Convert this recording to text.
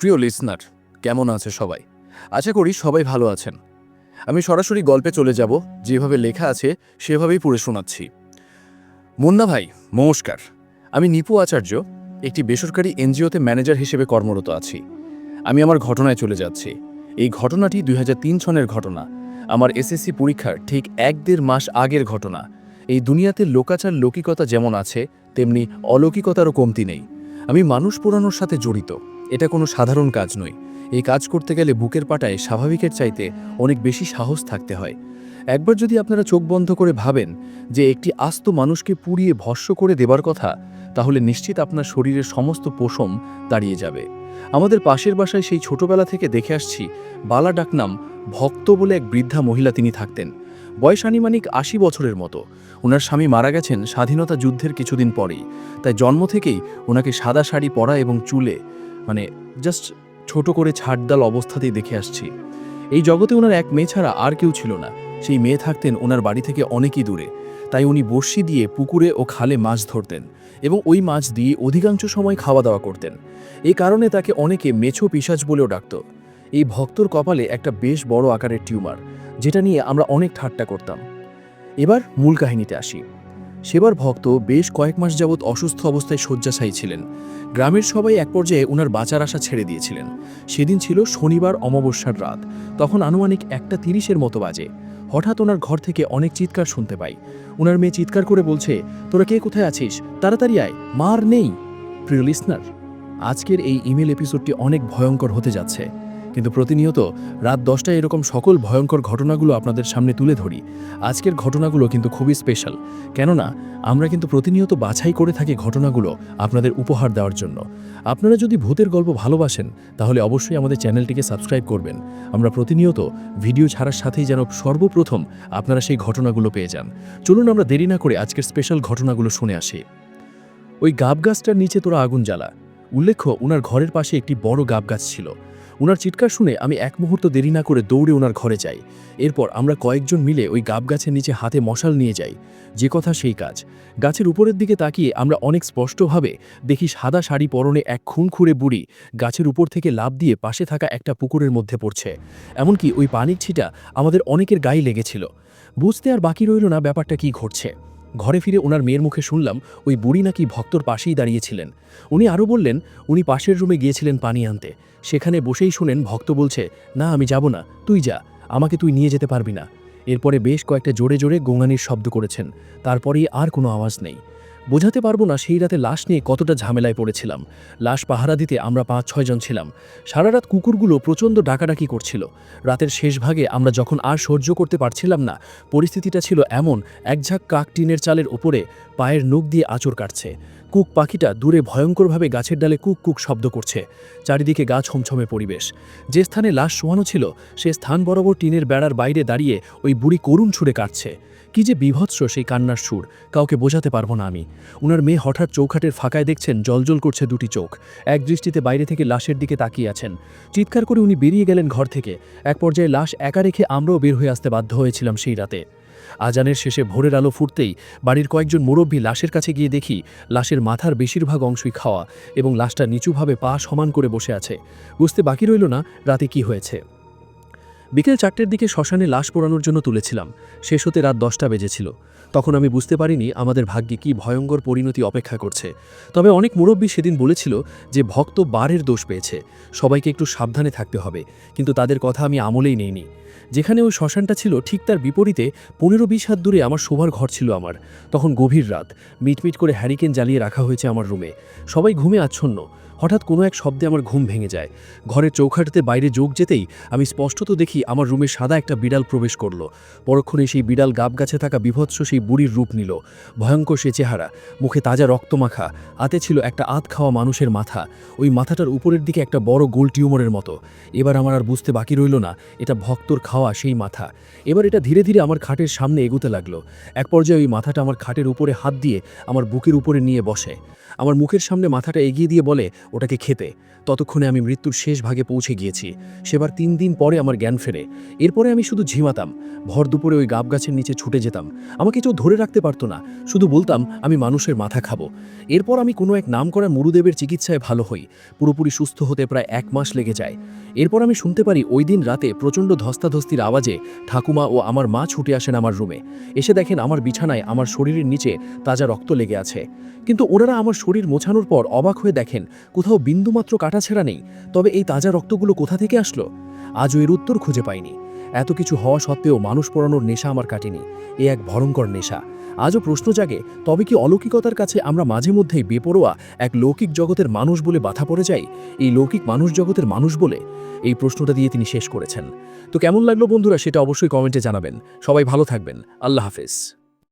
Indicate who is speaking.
Speaker 1: প্রিয় লিসনার, কেমন আছে সবাই? আশা করি সবাই ভালো আছেন। আমি সরাসরি গল্পে চলে যাব, যেভাবে লেখা আছে সেভাবেই পড়ে শোনাচ্ছি। মুন্না ভাই, নমস্কার। আমি নিপু আচার্য, একটি বেসরকারি এনজিওতে ম্যানেজার হিসেবে কর্মরত আছি। আমি আমার ঘটনায় চলে যাচ্ছি। এই ঘটনাটি 2003 সনের ঘটনা। আমার এসএসসি পরীক্ষার ঠিক 1-1.5 মাস আগের ঘটনা। এই দুনিয়াতে লোকাচার লৌকিকতা যেমন আছে, তেমনি অলৌকিকতারও কমতি নেই। আমি মানুষ পোড়ানোর সাথে জড়িত। এটা কোনো সাধারণ কাজ নয়। এই কাজ করতে গেলে বুকের পাটায় স্বাভাবিকের চাইতে অনেক বেশি সাহস থাকতে হয়। একবার যদি আপনারা চোখ বন্ধ করে ভাবেন যে একটি আস্ত মানুষকে পুড়িয়ে ভস্ম করে দেবার কথা, তাহলে নিশ্চিত আপনার শরীরের সমস্ত পশম দাঁড়িয়ে যাবে। আমাদের পাশের বাসায় সেই ছোটবেলা থেকে দেখে আসছি, বালা ডাকনাম ভক্ত বলে এক বৃদ্ধা মহিলা তিনি থাকতেন। বয়স আনুমানিক 80 বছরের মতো। ওনার স্বামী মারা গেছেন স্বাধীনতা যুদ্ধের কিছুদিন পরেই। তাই জন্ম থেকেই ওনাকে সাদা শাড়ি পরা এবং চুলে জাস্ট ছোট করে ছাড়দাল অবস্থাতেই দেখে আসছি। এই জগতে ওনার এক মেয়ে ছাড়া আর কেউ ছিল না। সেই মেয়ে থাকতেন ওনার বাড়ি থেকে অনেকই দূরে। তাই উনি বড়শি দিয়ে পুকুরে ও খালে মাছ ধরতেন এবং ওই মাছ দিয়ে অধিকাংশ সময় খাওয়া দাওয়া করতেন। এই কারণে তাকে অনেকে মেছো পিশাচ বলেও ডাকত। এই ভক্তর কপালে একটা বেশ বড় আকারের টিউমার, যেটা নিয়ে আমরা অনেক ঠাট্টা করতাম। এবার মূল কাহিনীতে আসি। সেবার ভক্ত বেশ কয়েক মাস যাবৎ অসুস্থ অবস্থায় শয্যাশায়ী ছিলেন। গ্রামের সবাই এক পর্যায়ে ওনার বাঁচার আশা ছেড়ে দিয়েছিলেন। সেদিন ছিল শনিবার অমাবস্যার রাত। তখন আনুমানিক 1:30 মতো বাজে। হঠাৎ ওনার ঘর থেকে অনেক চিৎকার শুনতে পাই। ওনার মেয়ে চিৎকার করে বলছে, তোরা কে কোথায় আছিস, তাড়াতাড়ি আয়, মার নেই। প্রিয় লিসনার, আজকের এই ইমেল এপিসোডটি অনেক ভয়ঙ্কর হতে যাচ্ছে। কিন্তু প্রতিনিয়ত রাত 10টায় এরকম সকল ভয়ঙ্কর ঘটনাগুলো আপনাদের সামনে তুলে ধরি। আজকের ঘটনাগুলো কিন্তু খুবই স্পেশাল, কেননা আমরা কিন্তু প্রতিনিয়ত বাছাই করে থাকি ঘটনাগুলো আপনাদের উপহার দেওয়ার জন্য। আপনারা যদি ভূতের গল্প ভালোবাসেন, তাহলে অবশ্যই আমাদের চ্যানেলটিকে সাবস্ক্রাইব করবেন। আমরা প্রতিনিয়ত ভিডিও ছাড়ার সাথেই যেন সর্বপ্রথম আপনারা সেই ঘটনাগুলো পেয়ে যান। চলুন আমরা দেরি না করে আজকের স্পেশাল ঘটনাগুলো শুনে আসি। ওই গাব গাছটার নিচে তোরা আগুন জ্বালা। উল্লেখ্য, ওনার ঘরের পাশে একটি বড় গাব গাছ ছিল। ওনার চিৎকার শুনে আমি এক মুহূর্ত দেরি না করে দৌড়ে ওনার ঘরে যাই। এরপর আমরা কয়েকজন মিলে ওই গাব গাছের নিচে হাতে মশাল নিয়ে যাই। যে কথা সেই কাজ। গাছের উপরের দিকে তাকিয়ে আমরা অনেক স্পষ্টভাবে দেখি সাদা শাড়ি পরনে এক খুনখুরে বুড়ি গাছের উপর থেকে লাফ দিয়ে পাশে থাকা একটা পুকুরের মধ্যে পড়ছে। এমনকি ওই পানির ছিটা আমাদের অনেকের গায়ে লেগেছিল। বুঝতে আর বাকি রইল না ব্যাপারটা কি ঘটছে। ঘরে ফিরে ওনার মেয়ের মুখে শুনলাম ওই বুড়ি নাকি ভক্তর পাশেই দাঁড়িয়েছিলেন। উনি আরও বললেন, উনি পাশের রুমে গিয়েছিলেন পানি আনতে। সেখানে বসেই শুনেন ভক্ত বলছে, না আমি যাব না, তুই যা, আমাকে তুই নিয়ে যেতে পারবি না। এরপরে বেশ কয়েকটা জোরে জোরে গোঙানির শব্দ করেছেন। তারপরেই আর কোনো আওয়াজ নেই। বোঝাতে পারবো না সেই রাতে লাশ নিয়ে কতটা ঝামেলায় পড়েছিলাম। লাশ পাহারা দিতে আমরা 5-6 জন ছিলাম। সারা রাত কুকুরগুলো প্রচণ্ড ডাকাডাকি করছিল। রাতের শেষ ভাগে আমরা যখন আর সহ্য করতে পারছিলাম না, পরিস্থিতিটা ছিল এমন, একঝাঁক কাক টিনের চালের ওপরে পায়ের নখ দিয়ে আঁচড় কাটছে। কুক পাখিটা দূরে ভয়ঙ্করভাবে গাছের ডালে কুক কুক শব্দ করছে। চারিদিকে গা ছমছমে পরিবেশ। যে স্থানে লাশ শোয়ানো ছিল, সে স্থান বরাবর টিনের বেড়ার বাইরে দাঁড়িয়ে ওই বুড়ি করুণ সুরে কাটছে। কি যে বীভৎস সেই কান্নার সুর, কাউকে বোঝাতে পারবো না আমি। উনার মেয়ে হঠাৎ চৌখাটের ফাঁকায় দেখছেন জলজল করছে দুটি চোখ। এক দৃষ্টিতে বাইরে থেকে লাশের দিকে তাকিয়ে আছেন। চিৎকার করে উনি বেরিয়ে গেলেন ঘর থেকে। এক পর্যায়ে লাশ একা রেখে আমরাও বের হয়ে আসতে বাধ্য হয়েছিলাম সেই রাতে। আজানের শেষে ভোরের আলো ফুটতেই বাড়ির কয়েকজন মুরব্বী লাশের কাছে গিয়ে দেখি লাশের মাথার বেশিরভাগ অংশই খাওয়া এবং লাশটা নিচুভাবে পা সমান করে বসে আছে। বুঝতে বাকি রইল না রাতে কি হয়েছে। বিকেল 4টের দিকে শ্মশানে লাশ পোড়ানোর জন্য তুলেছিলাম। শেষ হতে রাত 10টা বেজেছিল। তখন আমি বুঝতে পারিনি আমাদের ভাগ্যে কি ভয়ঙ্কর পরিণতি অপেক্ষা করছে। তবে অনেক মুরব্বী সেদিন বলেছিল যে ভক্ত বারের দোষ পেয়েছে, সবাইকে একটু সাবধানে থাকতে হবে। কিন্তু তাদের কথা আমি আমলেই নেইনি। যেখানে ওই শ্মশানটা ছিল ঠিক তার বিপরীতে 15-20 হাত দূরে আমার শোবার ঘর ছিল আমার। তখন গভীর রাত, মিটমিট করে হ্যারিকেন জ্বালিয়ে রাখা হয়েছে আমার রুমে। সবাই ঘুমে আচ্ছন্ন। হঠাৎ কোনো এক শব্দে আমার ঘুম ভেঙে যায়। ঘরের চৌখাটতে বাইরে যোগ যেতেই আমি স্পষ্টত দেখি আমার রুমে সাদা একটা বিড়াল প্রবেশ করলো। পরক্ষণে সেই বিড়াল গাব গাছে থাকা বিভৎস সেই বুড়ির রূপ নিল। ভয়ঙ্কর সে চেহারা, মুখে তাজা রক্তমাখা, হাতে ছিল একটা আধ খাওয়া মানুষের মাথা। ওই মাথাটার উপরের দিকে একটা বড় গোল টিউমারের মতো। এবার আমার আর বুঝতে বাকি রইল না এটা ভক্তর খাওয়া সেই মাথা। এবার এটা ধীরে ধীরে আমার খাটের সামনে এগোতে লাগলো। এক পর্যায়ে ওই মাথাটা আমার খাটের উপরে হাত দিয়ে আমার বুকের উপরে নিয়ে বসে। আমার মুখের সামনে মাথাটা এগিয়ে দিয়ে বলে, ওটাকে খেতে।
Speaker 2: ততক্ষণে আমি মৃত্যুর শেষ ভাগে পৌঁছে গিয়েছি। সেবার 3 দিন পরে আমার জ্ঞান ফেরে। এরপরে আমি শুধু ঝিমাতাম। ভর দুপুরে ওই গাব গাছের নিচে ছুটে যেতাম। আমাকে কেউ ধরে রাখতে পারতো না। শুধু বলতাম আমি মানুষের মাথা খাবো। এরপর আমি কোনো এক নামকরা মুরুদেবের চিকিৎসায় ভালো হই। পুরোপুরি সুস্থ হতে প্রায় 1 মাস লেগে যায়। এরপর আমি শুনতে পারি ওই দিন রাতে প্রচণ্ড ধস্তাধস্তির আওয়াজে ঠাকুমা ও আমার মা ছুটে আসেন আমার রুমে। এসে দেখেন আমার বিছানায় আমার শরীরের নিচে তাজা রক্ত লেগে আছে। কিন্তু ওনারা আমার শরীর মোছানোর পর অবাক হয়ে দেখেন কোথাও বিন্দুমাত্র কাটাছেঁড়া নেই। তবে এই তাজা রক্তগুলো কোথা থেকে আসলো? আজও এর উত্তর খুঁজে পাইনি। এত কিছু হওয়া সত্ত্বেও মানুষ পোড়ানোর নেশা আমার কাটেনি। এ এক ভয়ঙ্কর নেশা। আজও প্রশ্ন জাগে, তবে কি অলৌকিকতার কাছে আমরা মাঝে মধ্যেই বেপরোয়া এক লৌকিক জগতের মানুষ বলে বাধা পড়ে যাই? এই লৌকিক মানুষ জগতের মানুষ বলে? এই প্রশ্নটা দিয়ে তিনি শেষ করেছেন। তো কেমন লাগলো বন্ধুরা, সেটা অবশ্যই কমেন্টে জানাবেন। সবাই ভালো থাকবেন। আল্লাহ হাফেজ।